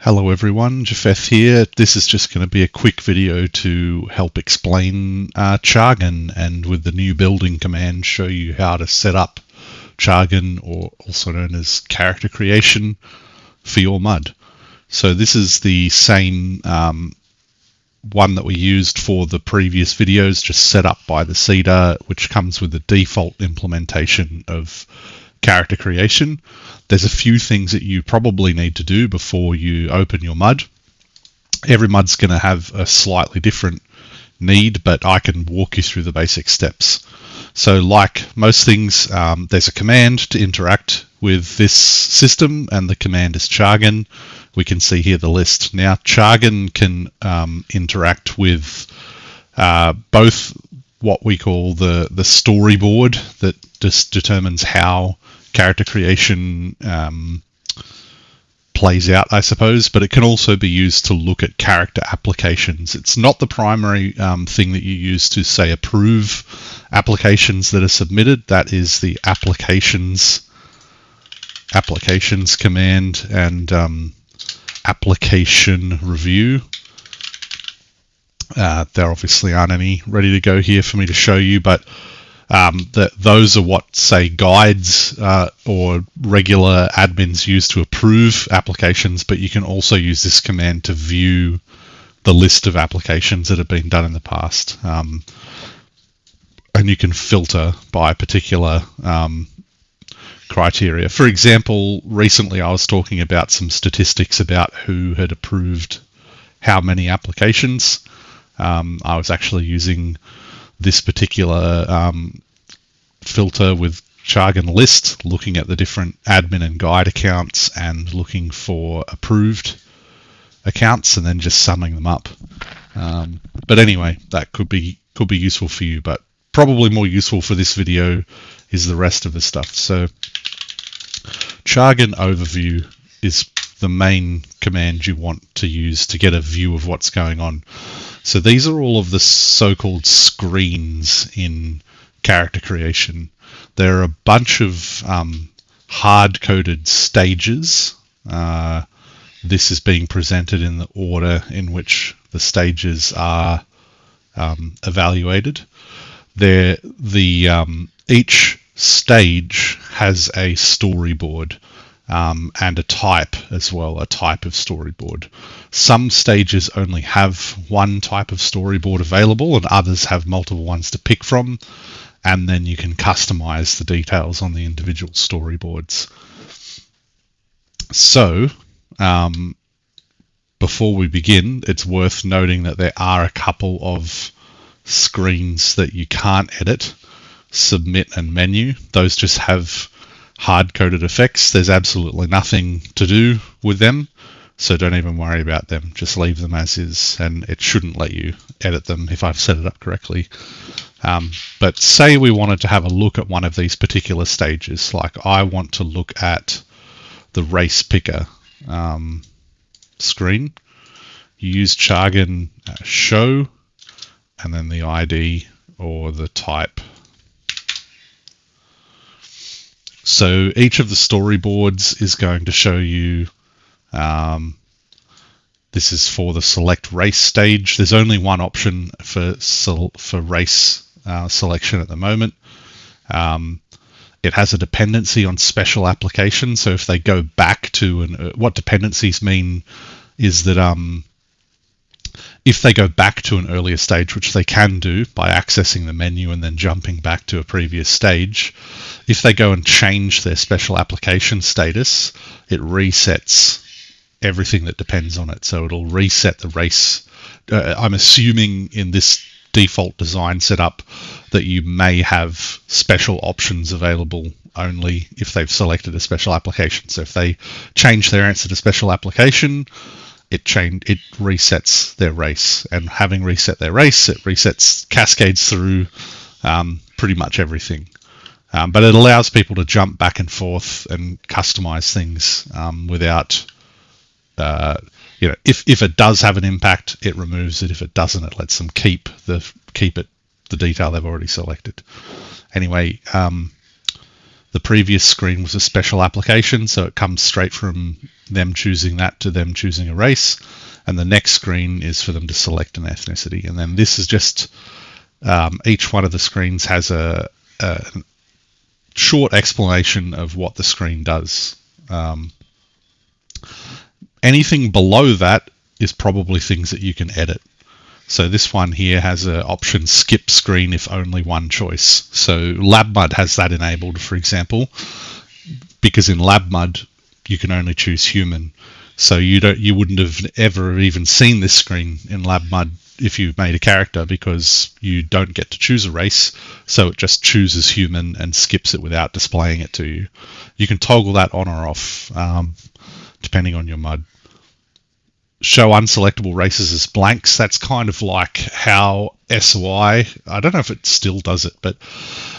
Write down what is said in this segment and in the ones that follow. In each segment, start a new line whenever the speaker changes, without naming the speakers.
Hello everyone, Japheth here. This is just going to be a quick video to help explain jargon, and with the new building command show you how to set up jargon, or also known as character creation, for your MUD. So this is the same one that we used for the previous videos, just set up by the Cedar, which comes with the default implementation of character creation. There's a few things that you probably need to do before you open your MUD. Every MUD's going to have a slightly different need, but I can walk you through the basic steps. So like most things, there's a command to interact with this system, and the command is jargon. We can see here the list. Now jargon can interact with both what we call the storyboard that just determines how character creation plays out, I suppose, but it can also be used to look at character applications. It's not the primary thing that you use to, say, approve applications that are submitted. That is the applications command and application review. There obviously aren't any ready to go here for me to show you, but those are what, say, guides or regular admins use to approve applications, but you can also use this command to view the list of applications that have been done in the past. And you can filter by particular criteria. For example, recently I was talking about some statistics about who had approved how many applications. I was actually using this particular filter with jargon list, looking at the different admin and guide accounts and looking for approved accounts and then just summing them up. But anyway, that could be useful for you, but probably more useful for this video is the rest of the stuff. So jargon overview is the main command you want to use to get a view of what's going on. So these are all of the so-called screens in character creation. There are a bunch of hard-coded stages. This is being presented in the order in which the stages are evaluated. Each stage has a storyboard and a type as well, a type of storyboard. Some stages only have one type of storyboard available, and others have multiple ones to pick from, and then you can customize the details on the individual storyboards. So before we begin, it's worth noting that there are a couple of screens that you can't edit: submit and menu. Those just have hard-coded effects. There's absolutely nothing to do with them, so don't even worry about them. Just leave them as is, and it shouldn't let you edit them if I've set it up correctly. But say we wanted to have a look at one of these particular stages, like I want to look at the race picker screen. You use jargon show and then the ID or the type. So each of the storyboards is going to show you, this is for the select race stage. There's only one option for race selection at the moment. It has a dependency on special applications. So if they go back to, what dependencies mean is that if they go back to an earlier stage, which they can do by accessing the menu and then jumping back to a previous stage, if they go and change their special application status, it resets everything that depends on it. So it'll reset the race. I'm assuming in this default design setup that you may have special options available only if they've selected a special application. So if they change their answer to special application, it resets their race, and having reset their race, it cascades through pretty much everything. But it allows people to jump back and forth and customize things without, if it does have an impact, it removes it. If it doesn't, it lets them keep the detail they've already selected. Anyway, The previous screen was a special application, so it comes straight from them choosing that to them choosing a race. And the next screen is for them to select an ethnicity. And then this is just, each one of the screens has a short explanation of what the screen does. Anything below that is probably things that you can edit. So this one here has an option skip screen if only one choice. So FutureMUD has that enabled, for example, because in FutureMUD you can only choose human. So you wouldn't have ever even seen this screen in FutureMUD if you made a character, because you don't get to choose a race. So it just chooses human and skips it without displaying it to you. You can toggle that on or off depending on your MUD. Show unselectable races as blanks. That's kind of like how SOI, I don't know if it still does it, but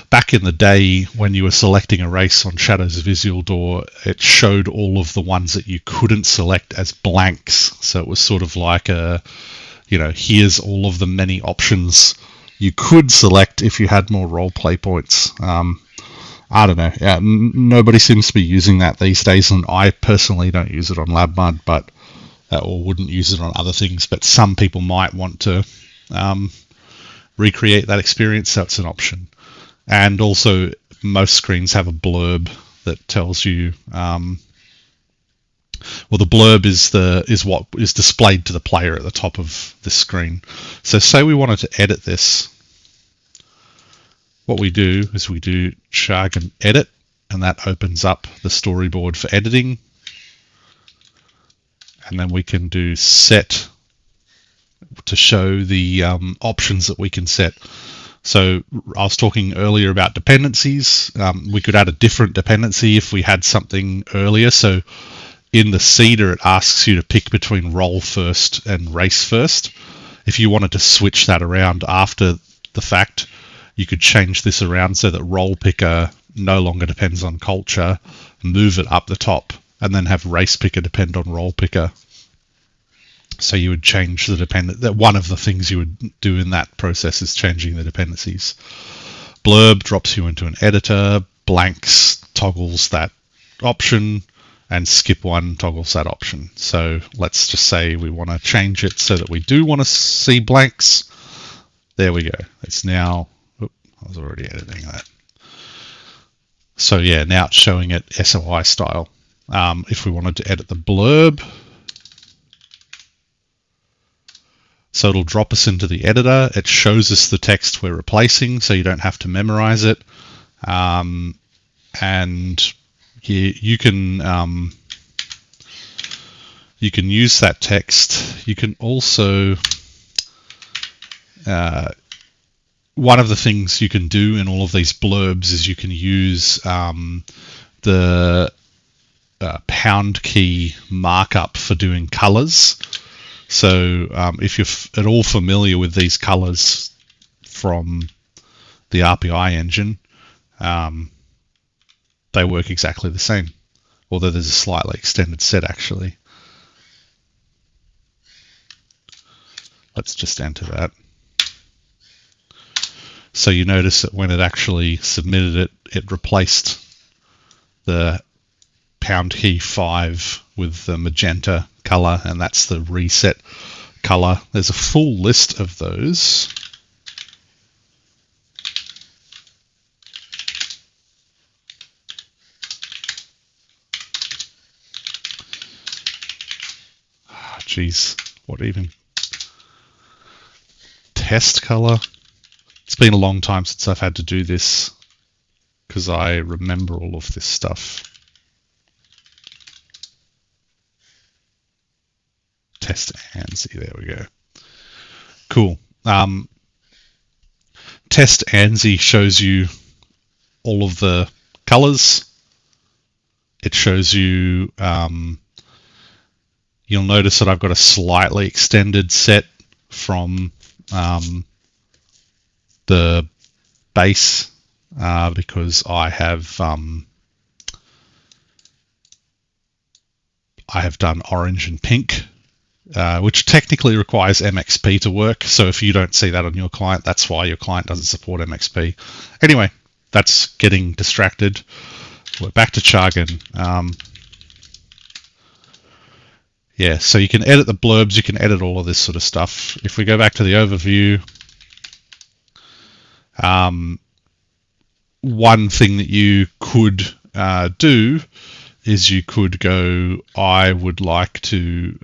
back in the day when you were selecting a race on Shadows of Isildur, it showed all of the ones that you couldn't select as blanks. So it was sort of like here's all of the many options you could select if you had more roleplay points. I don't know. Yeah, nobody seems to be using that these days, and I personally don't use it on FutureMUD, but or wouldn't use it on other things, but some people might want to recreate that experience, so it's an option. And also, most screens have a blurb that tells you, the blurb is what is displayed to the player at the top of the screen. So say we wanted to edit this. What we do is we do jargon edit, and that opens up the storyboard for editing. And then we can do set to show the options that we can set. So I was talking earlier about dependencies. We could add a different dependency if we had something earlier. So in the seeder, it asks you to pick between role first and race first. If you wanted to switch that around after the fact, you could change this around so that role picker no longer depends on culture, move it up the top, and then have race picker depend on role picker. So you would change the that one of the things you would do in that process is changing the dependencies. Blurb drops you into an editor, blanks toggles that option, and skip one toggles that option. So let's just say we want to change it so that we do want to see blanks. There we go. It's now, I was already editing that. So yeah, now it's showing it SOI style. If we wanted to edit the blurb, so it'll drop us into the editor. It shows us the text we're replacing, so you don't have to memorize it. And you can use that text. You can also one of the things you can do in all of these blurbs is you can use the pound key markup for doing colors. So if you're at all familiar with these colors from the RPI engine, they work exactly the same, although there's a slightly extended set actually. Let's just enter that. So you notice that when it actually submitted it, it replaced the pound key 5 with the magenta color, and that's the reset color. There's a full list of those. Geez, what even? Test color. It's been a long time since I've had to do this because I remember all of this stuff. Test ANSI, there we go. Cool. Test ANSI shows you all of the colors. It shows you, you'll notice that I've got a slightly extended set from the base because I have done orange and pink, which technically requires MXP to work. So if you don't see that on your client, that's why your client doesn't support MXP. Anyway, that's getting distracted. We're back to jargon. Yeah, so you can edit the blurbs, you can edit all of this sort of stuff. If we go back to the overview, one thing that you could do is you could go, I'd like to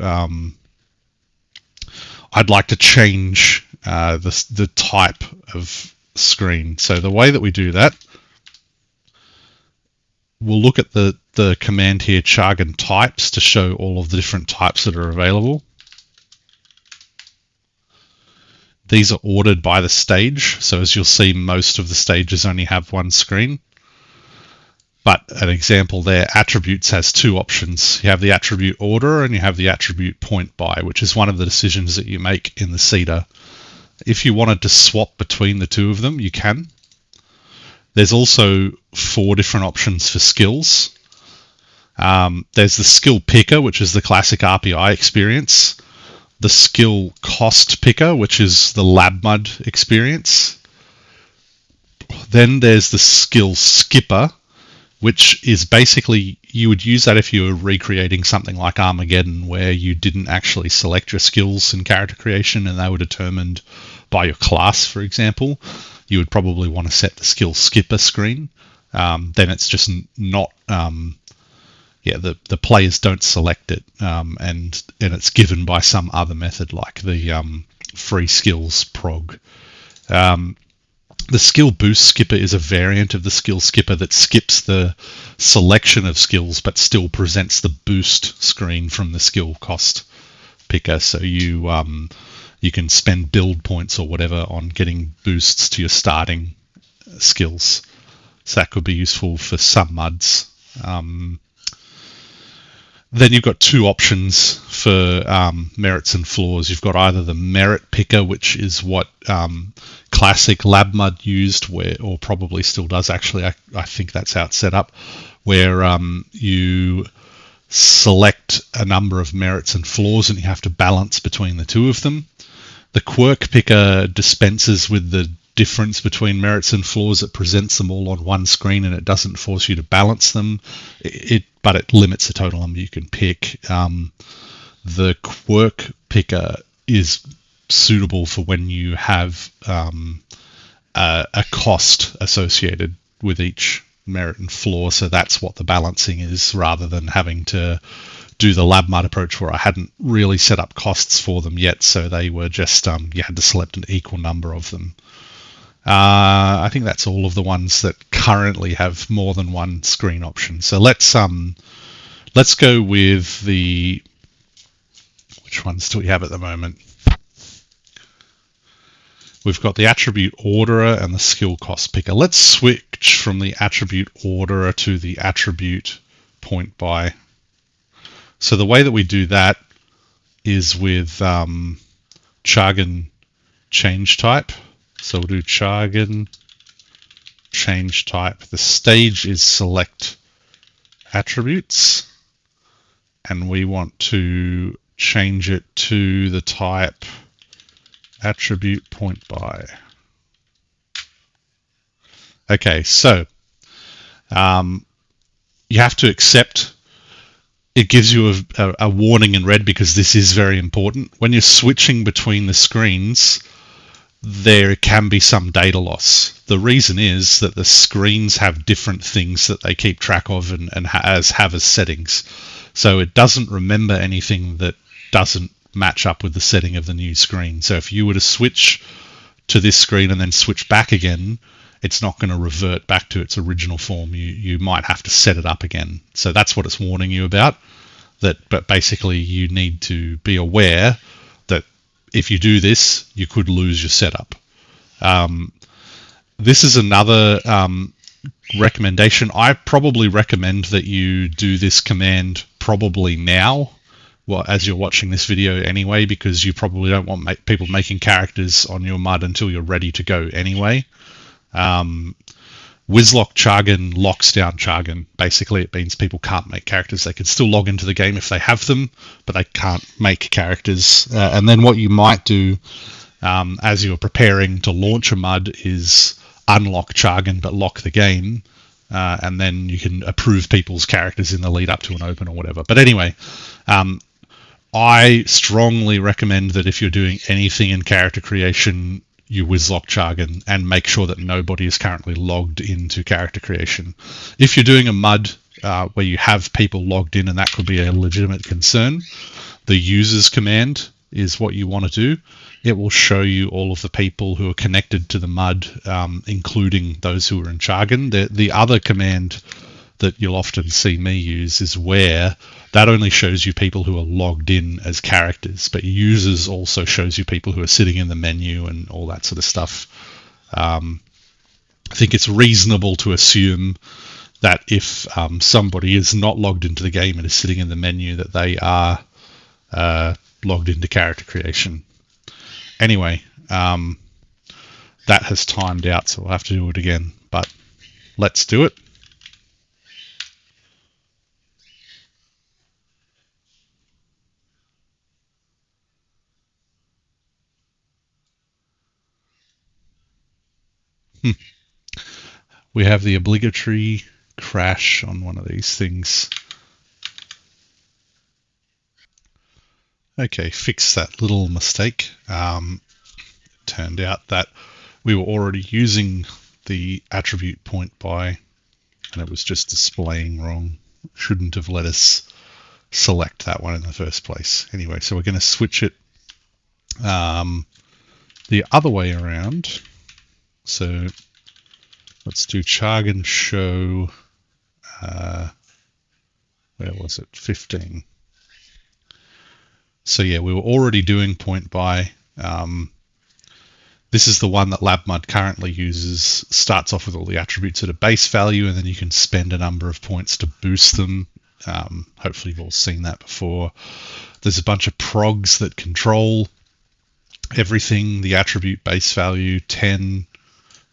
change the type of screen. So the way that we do that, we'll look at the command here, jargon types, to show all of the different types that are available. These are ordered by the stage, so as you'll see, most of the stages only have one screen. But an example there, attributes has two options. You have the attribute order and you have the attribute point by, which is one of the decisions that you make in the seeder. If you wanted to swap between the two of them, you can. There's also 4 different options for skills. There's the skill picker, which is the classic RPI experience. The skill cost picker, which is the FutureMUD experience. Then there's the skill skipper, which is basically, you would use that if you were recreating something like Armageddon, where you didn't actually select your skills in character creation and they were determined by your class, for example. You would probably want to set the skill skipper screen. Then it's just not... the players don't select it, and it's given by some other method like the free skills prog. The skill boost skipper is a variant of the skill skipper that skips the selection of skills but still presents the boost screen from the skill cost picker. So you can spend build points or whatever on getting boosts to your starting skills. So that could be useful for some MUDs. Then you've got 2 options for merits and flaws. You've got either the merit picker, which is what classic FutureMUD used, or probably still does actually. I think that's how it's set up, where you select a number of merits and flaws and you have to balance between the 2 of them. The quirk picker dispenses with the difference between merits and flaws. It presents them all on one screen and it doesn't force you to balance them, but it limits the total number you can pick. The quirk picker is suitable for when you have a cost associated with each merit and flaw, so that's what the balancing is, rather than having to do the FutureMUD approach where I hadn't really set up costs for them yet, so they were just you had to select an equal number of them. I think that's all of the ones that currently have more than one screen option. So let's go with the, which ones do we have at the moment? We've got the attribute orderer and the skill cost picker. Let's switch from the attribute orderer to the attribute point by. So the way that we do that is with jargon change type. So we'll do jargon change type. The stage is select attributes, and we want to change it to the type attribute point by. Okay, so you have to accept. It gives you a warning in red because this is very important. When you're switching between the screens, there can be some data loss. The reason is that the screens have different things that they keep track of and have as settings. So it doesn't remember anything that doesn't match up with the setting of the new screen. So if you were to switch to this screen and then switch back again, it's not going to revert back to its original form. You might have to set it up again. So that's what it's warning you about. But basically you need to be aware that if you do this, you could lose your setup. This is another recommendation. I probably recommend that you do this command probably now, as you're watching this video anyway, because you probably don't want people making characters on your MUD until you're ready to go anyway. Wizlock jargon locks down jargon. Basically, it means people can't make characters. They can still log into the game if they have them, but they can't make characters. And then what you might do as you're preparing to launch a MUD is unlock Chargan but lock the game, and then you can approve people's characters in the lead up to an open or whatever. But anyway, I strongly recommend that if you're doing anything in character creation, you whizlock Chargan and make sure that nobody is currently logged into character creation. If you're doing a MUD where you have people logged in and that could be a legitimate concern, the users command is what you want to do. It will show you all of the people who are connected to the MUD, including those who are in Chargan. The other command that you'll often see me use is where that only shows you people who are logged in as characters, but users also shows you people who are sitting in the menu and all that sort of stuff. I think it's reasonable to assume that if somebody is not logged into the game and is sitting in the menu, that they are logged into character creation. Anyway, that has timed out, so we'll have to do it again, but let's do it. We have the obligatory crash on one of these things. Okay, fix that little mistake. It turned out that we were already using the attribute point by, and it was just displaying wrong. Shouldn't have let us select that one in the first place. Anyway, so we're going to switch it the other way around. So let's do Chargan show, where was it, 15. So yeah, we were already doing point by. This is the one that LabMud currently uses. Starts off with all the attributes at a base value, and then you can spend a number of points to boost them. Hopefully you've all seen that before. There's a bunch of progs that control everything. The attribute base value, 10.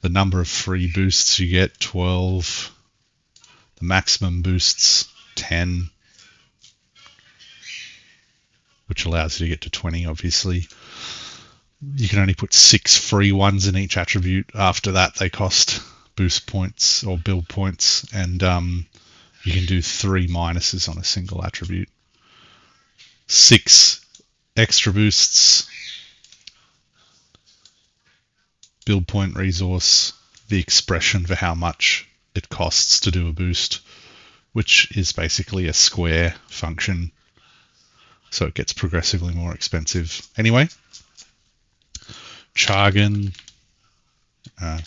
The number of free boosts you get, 12. The maximum boosts, 10. Which allows you to get to 20, obviously. You can only put 6 free ones in each attribute. After that, they cost boost points or build points, and you can do 3 minuses on a single attribute. 6 extra boosts, build point resource, the expression for how much it costs to do a boost, which is basically a square function, so it gets progressively more expensive. Anyway, Chargan,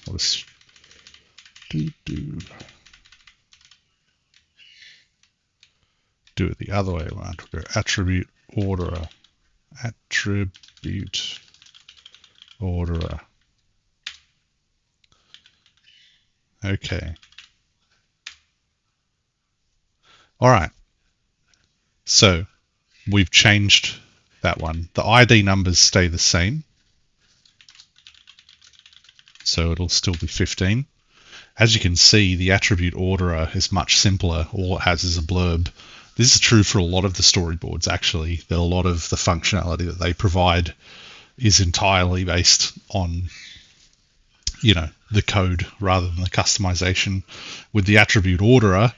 let's do it the other way around. We'll go attribute orderer, attribute orderer. Okay. All right. So we've changed that one. The ID numbers stay the same. So it'll still be 15. As you can see, the attribute orderer is much simpler. All it has is a blurb. This is true for a lot of the storyboards, actually. That a lot of the functionality that they provide is entirely based on, the code rather than the customization. With the attribute orderer,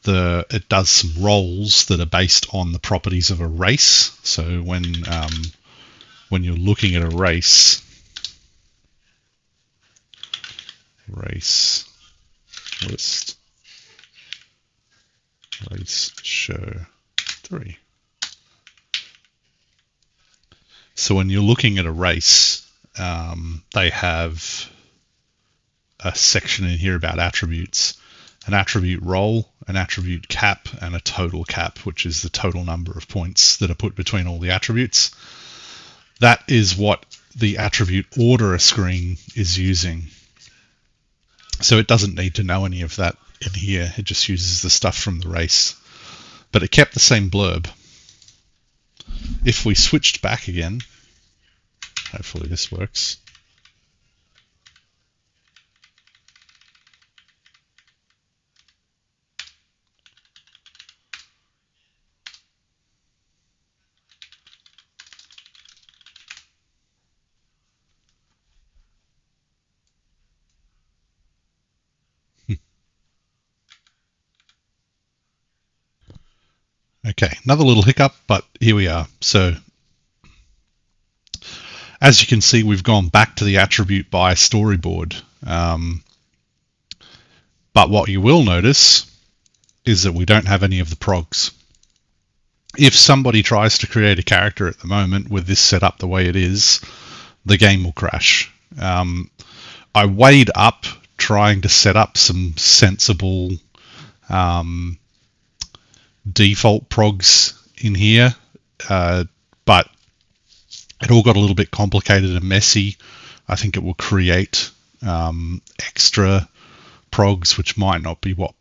it does some roles that are based on the properties of a race. So when you're looking at a race list, race show 3. So when you're looking at a race, they have a section in here about attributes. An attribute role, an attribute cap, and a total cap, which is the total number of points that are put between all the attributes. That is what the attribute orderer screen is using. So it doesn't need to know any of that in here. It just uses the stuff from the race. But it kept the same blurb. If we switched back again, hopefully this works. Okay, another little hiccup, but here we are. So as you can see, we've gone back to the attribute by storyboard. But what you will notice is that we don't have any of the progs. If somebody tries to create a character at the moment with this set up the way it is, the game will crash. I weighed up trying to set up some sensible default progs in here, but it all got a little bit complicated and messy. I think it will create extra progs which might not be what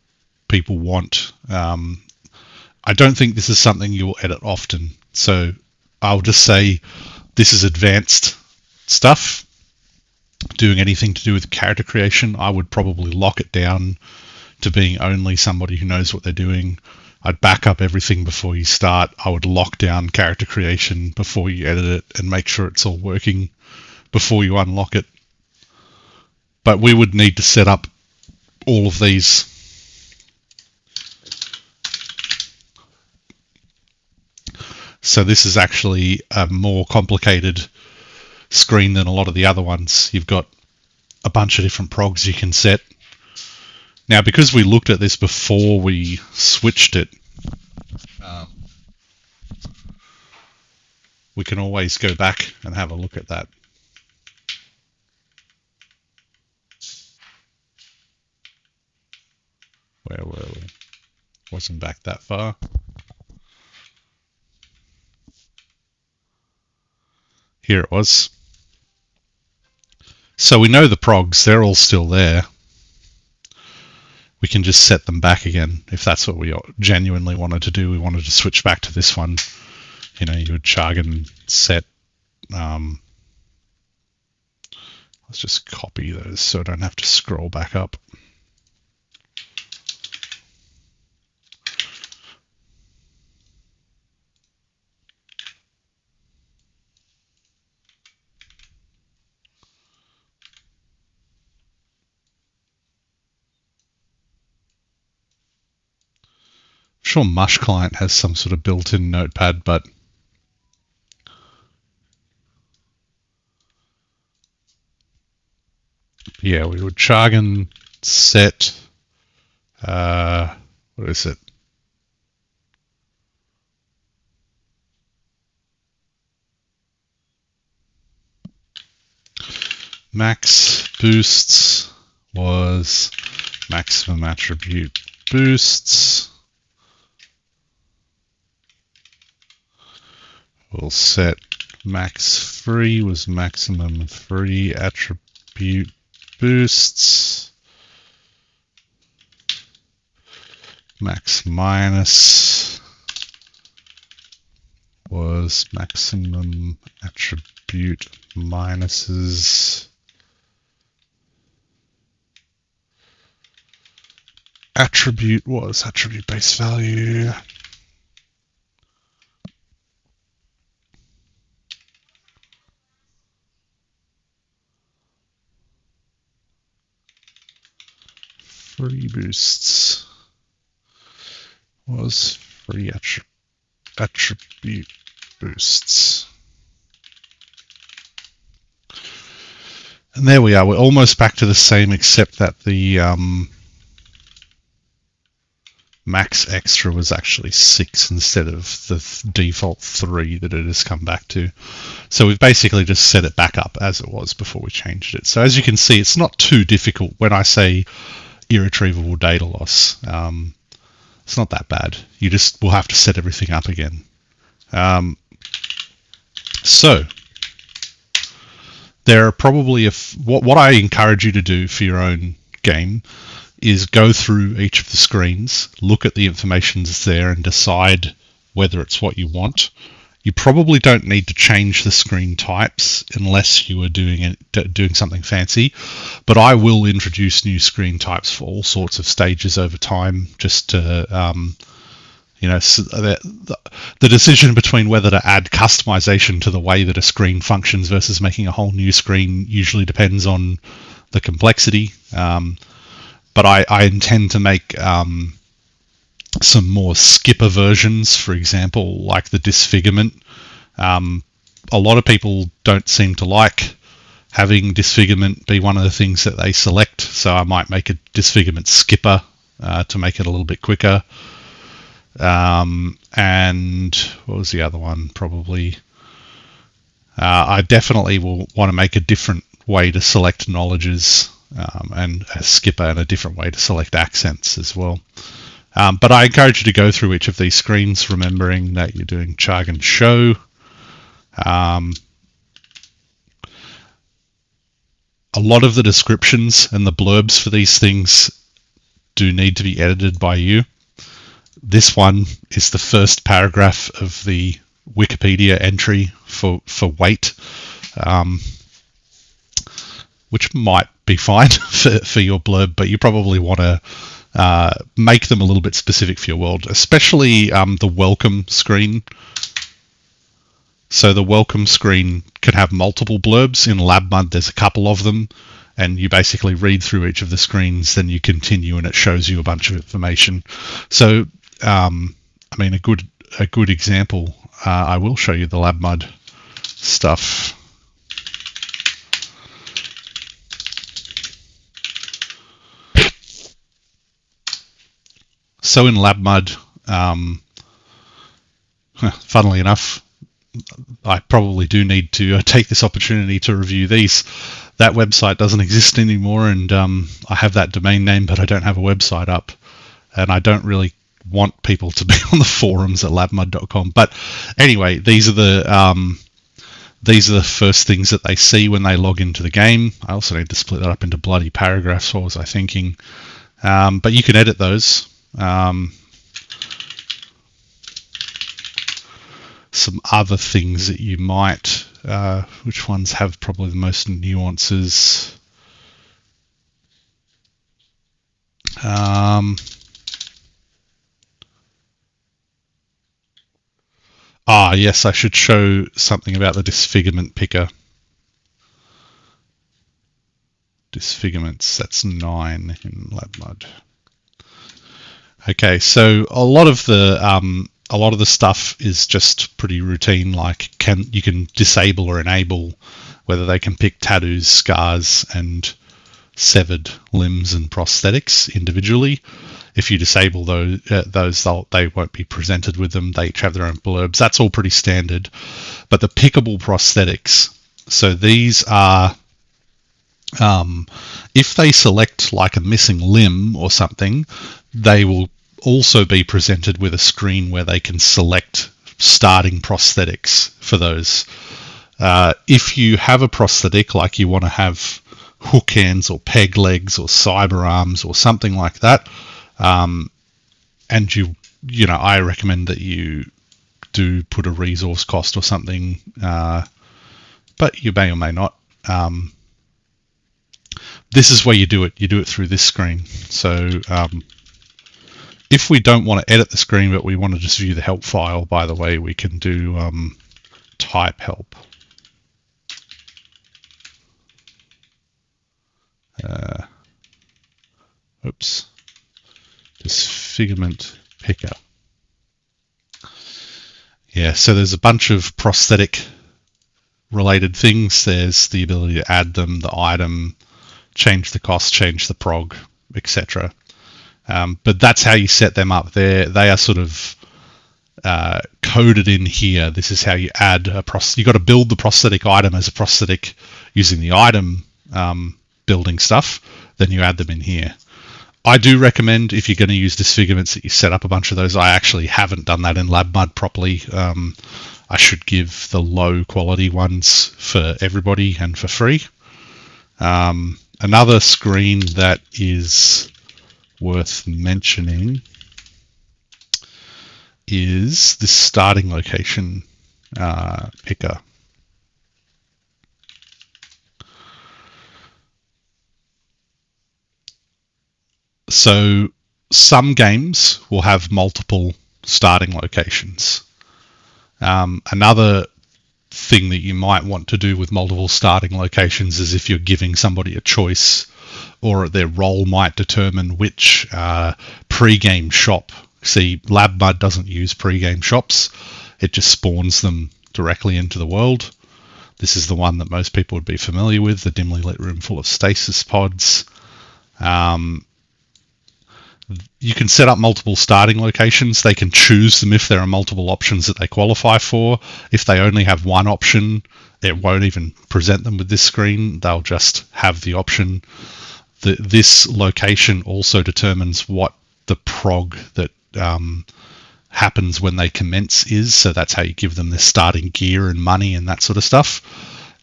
people want. I don't think this is something you'll edit often, so I'll just say this is advanced stuff. Doing anything to do with character creation, I would probably lock it down to being only somebody who knows what they're doing. I'd back up everything before you start. I would lock down character creation before you edit it and make sure it's all working before you unlock it. But we would need to set up all of these. So this is actually a more complicated screen than a lot of the other ones. You've got a bunch of different progs you can set. Now, because we looked at this before we switched it, we can always go back and have a look at that. Where were we? Wasn't back that far. Here it was. So we know the progs, they're all still there. We can just set them back again if that's what we genuinely wanted to do. We wanted to switch back to this one. You know, you would chug and set. Let's just copy those so I don't have to scroll back up. I'm sure Mush Client has some sort of built-in notepad, but yeah, we would chug and set. What is it? Max boosts was maximum attribute boosts. We'll set max free was maximum free attribute boosts. Max minus was maximum attribute minuses. Attribute was attribute base value. Free boosts was free attribute boosts. And there we are. We're almost back to the same, except that the max extra was actually 6 instead of the default 3 that it has come back to. So we've basically just set it back up as it was before we changed it. So as you can see, it's not too difficult when I say irretrievable data loss. It's not that bad. You just will have to set everything up again. So there are probably what I encourage you to do for your own game is go through each of the screens, look at the information that's there, and decide whether it's what you want. You probably don't need to change the screen types unless you are doing something fancy, but I will introduce new screen types for all sorts of stages over time, just to the decision between whether to add customization to the way that a screen functions versus making a whole new screen usually depends on the complexity. But I intend to make some more skipper versions, for example, like the disfigurement. A lot of people don't seem to like having disfigurement be one of the things that they select, so I might make a disfigurement skipper to make it a little bit quicker. And what was the other one? Probably I definitely will want to make a different way to select knowledges and a skipper, and a different way to select accents as well. But I encourage you to go through each of these screens, remembering that you're doing chug and show. A lot of the descriptions and the blurbs for these things do need to be edited by you. This one is the first paragraph of the Wikipedia entry for weight, which might be fine for your blurb, but you probably want to make them a little bit specific for your world, especially the welcome screen. So the welcome screen can have multiple blurbs. In LabMUD, there's a couple of them, and you basically read through each of the screens, then you continue, and it shows you a bunch of information. So, I mean, a good example. I will show you the LabMUD stuff. So in LabMUD, funnily enough, I probably do need to take this opportunity to review these. That website doesn't exist anymore, and I have that domain name, but I don't have a website up, and I don't really want people to be on the forums at labmud.com. But anyway, these are the first things that they see when they log into the game. I also need to split that up into bloody paragraphs. What was I thinking? But you can edit those. Some other things that you might, which ones have probably the most nuances? Yes, I should show something about the disfigurement picker. Disfigurements, that's 9 in LabMUD. Okay, so a lot of the stuff is just pretty routine, like you can disable or enable whether they can pick tattoos, scars, and severed limbs and prosthetics individually. If you disable those they won't be presented with them. They each have their own blurbs. That's all pretty standard. But the pickable prosthetics, so these are, if they select like a missing limb or something, they will also be presented with a screen where they can select starting prosthetics for those. If you have a prosthetic, like you want to have hook hands or peg legs or cyber arms or something like that, and I recommend that you do put a resource cost or something, but you may or may not. This is where you do it. You do it through this screen. So if we don't want to edit the screen, but we want to just view the help file, by the way, we can do type help. Oops. Disfigurement picker. Yeah, so there's a bunch of prosthetic related things. There's the ability to add them, the item, change the cost, change the prog, etc. But that's how you set them up. They are sort of coded in here. This is how you add a you got to build the prosthetic item as a prosthetic using the item building stuff. Then you add them in here. I do recommend, if you're going to use disfigurements, that you set up a bunch of those. I actually haven't done that in LabMUD properly. I should give the low quality ones for everybody and for free. Another screen that is worth mentioning is this starting location picker. So some games will have multiple starting locations. Another thing that you might want to do with multiple starting locations is if you're giving somebody a choice, or their role might determine which pre-game shop See, FutureMUD doesn't use pre-game shops. It just spawns them directly into the world. This is the one that most people would be familiar with, the dimly lit room full of stasis pods. You can set up multiple starting locations. They can choose them if there are multiple options that they qualify for. If they only have one option, it won't even present them with this screen. They'll just have the option. This location also determines what the prog that happens when they commence is. So that's how you give them their starting gear and money and that sort of stuff.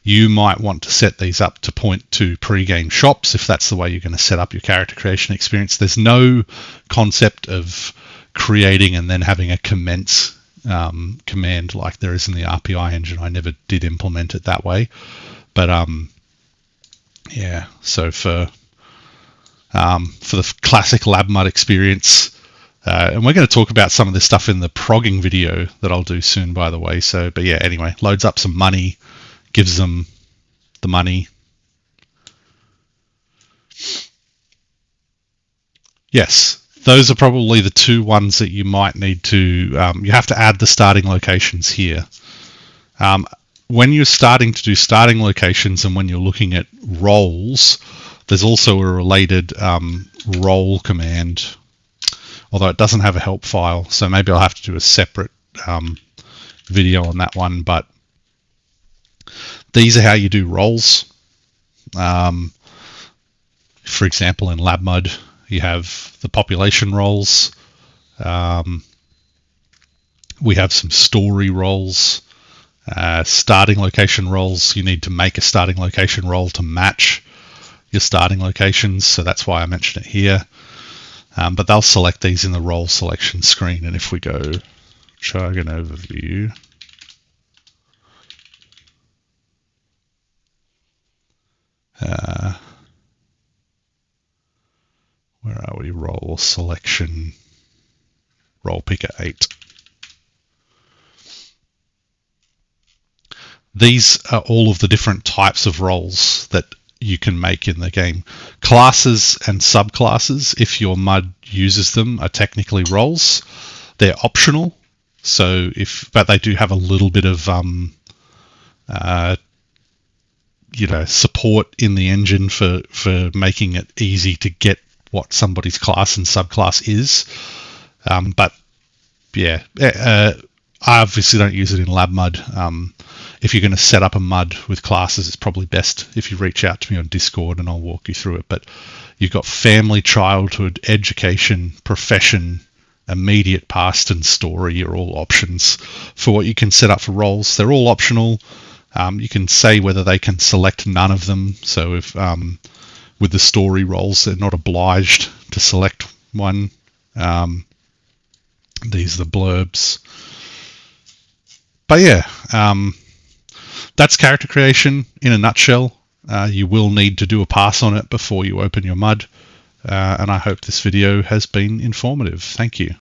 You might want to set these up to point to pre-game shops if that's the way you're going to set up your character creation experience. There's no concept of creating and then having a commence command like there is in the RPI engine. I never did implement it that way. But yeah, so for the classic FutureMUD experience, and we're going to talk about some of this stuff in the progging video that I'll do soon, by the way. So, but yeah, anyway, loads up some money, gives them the money. Yes, those are probably the two ones that you might need to, you have to add the starting locations here. When you're starting to do starting locations and when you're looking at roles, there's also a related role command, although it doesn't have a help file. So maybe I'll have to do a separate video on that one, but these are how you do roles. For example, in FutureMUD, you have the population roles. We have some story roles, starting location roles. You need to make a starting location role to match your starting locations. So that's why I mentioned it here. But they'll select these in the role selection screen. And if we go jargon overview, where are we? Role selection, role picker 8. These are all of the different types of roles that you can make in the game. Classes and subclasses, if your MUD uses them, are technically roles. They're optional, but they do have a little bit of support in the engine for making it easy to get what somebody's class and subclass is. But yeah, I obviously don't use it in FutureMUD. If you're going to set up a MUD with classes, it's probably best if you reach out to me on Discord and I'll walk you through it. But you've got family, childhood, education, profession, immediate past, and story are all options for what you can set up for roles. They're all optional. You can say whether they can select none of them. So if with the story roles, they're not obliged to select one. These are the blurbs. But yeah, that's character creation in a nutshell. You will need to do a pass on it before you open your MUD. And I hope this video has been informative. Thank you.